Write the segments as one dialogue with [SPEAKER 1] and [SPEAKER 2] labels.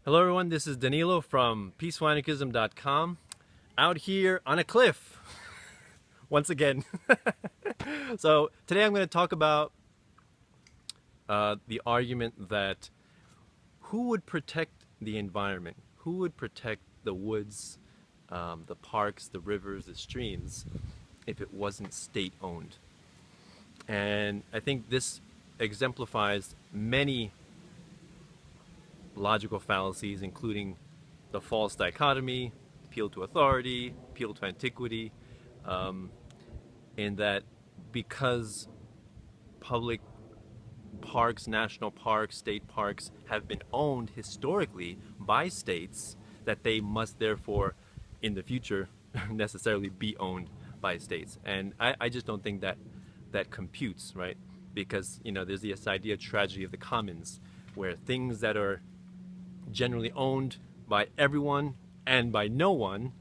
[SPEAKER 1] Hello everyone, this is Danilo from peaceful.anarchism.com, out here on a cliff once again. So today I'm going to talk about the argument that who would protect the environment, who would protect the woods, the parks, the rivers, the streams, if it wasn't state owned. And I think this exemplifies many logical fallacies, including the false dichotomy, appeal to authority, appeal to antiquity, in that because public parks, national parks, state parks have been owned historically by states, that they must therefore in the future necessarily be owned by states. And I just don't think that that computes, right? Because there's this idea of tragedy of the commons, where things that are generally owned by everyone and by no one,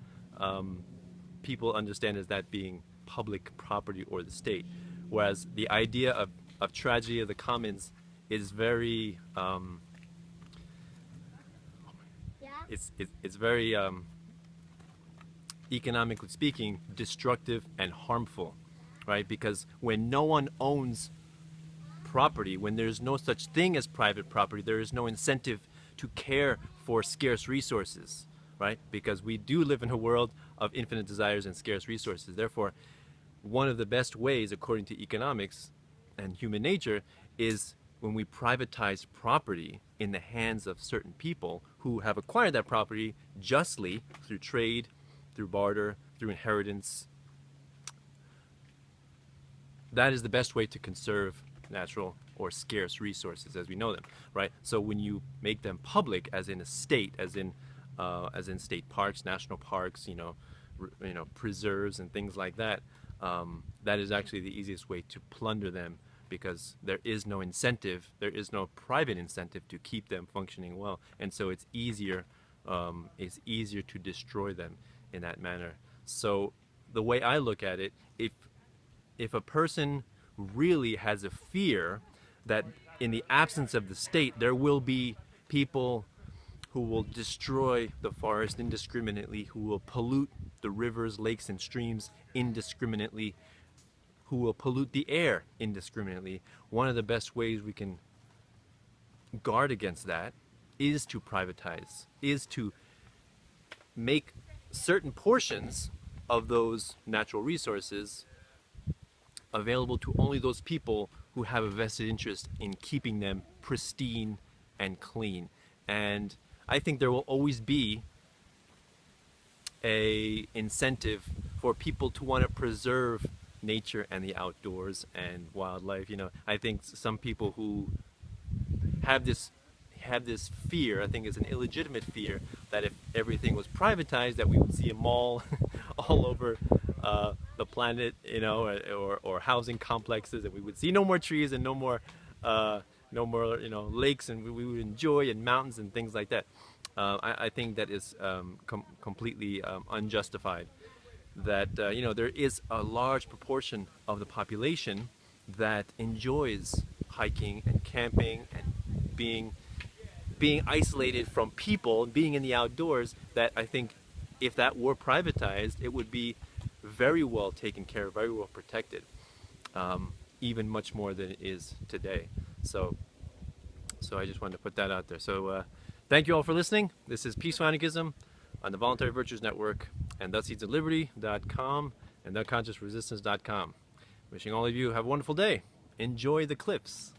[SPEAKER 1] people understand as that being public property or the state. Whereas the idea of tragedy of the commons is very, it's very, economically speaking, destructive and harmful, right? Because when no one owns property, when there's no such thing as private property, there is no incentive to care for scarce resources, right? Because we do live in a world of infinite desires and scarce resources. Therefore, one of the best ways, according to economics and human nature, is when we privatize property in the hands of certain people who have acquired that property justly through trade, through barter, through inheritance. That is the best way to conserve natural or scarce resources as we know them, right? So when you make them public, as in a state, as in state parks, national parks, preserves and things like that, that is actually the easiest way to plunder them, because there is no incentive, there is no private incentive to keep them functioning well, and so it's easier to destroy them in that manner. So the way I look at it, if a person really has a fear that in the absence of the state there will be people who will destroy the forest indiscriminately, who will pollute the rivers, lakes, and streams indiscriminately, who will pollute the air indiscriminately, one of the best ways we can guard against that is to privatize, is to make certain portions of those natural resources available to only those people who have a vested interest in keeping them pristine and clean. And I think there will always be a incentive for people to want to preserve nature and the outdoors and wildlife. I think some people who have this fear, I think it's an illegitimate fear, that if everything was privatized, that we would see a mall all over the planet, or housing complexes, and we would see no more trees and no more lakes, and we would enjoy, and mountains and things like that. I think that is completely unjustified. That there is a large proportion of the population that enjoys hiking and camping and being isolated from people, being in the outdoors, that I think if that were privatized, it would be very well taken care of, very well protected, even much more than it is today. So I just wanted to put that out there. So thank you all for listening. This is Peaceful Anarchism on the Voluntary Virtues Network, and theseedsofliberty.com and theconsciousresistance.com. Wishing all of you have a wonderful day. Enjoy the cliffs.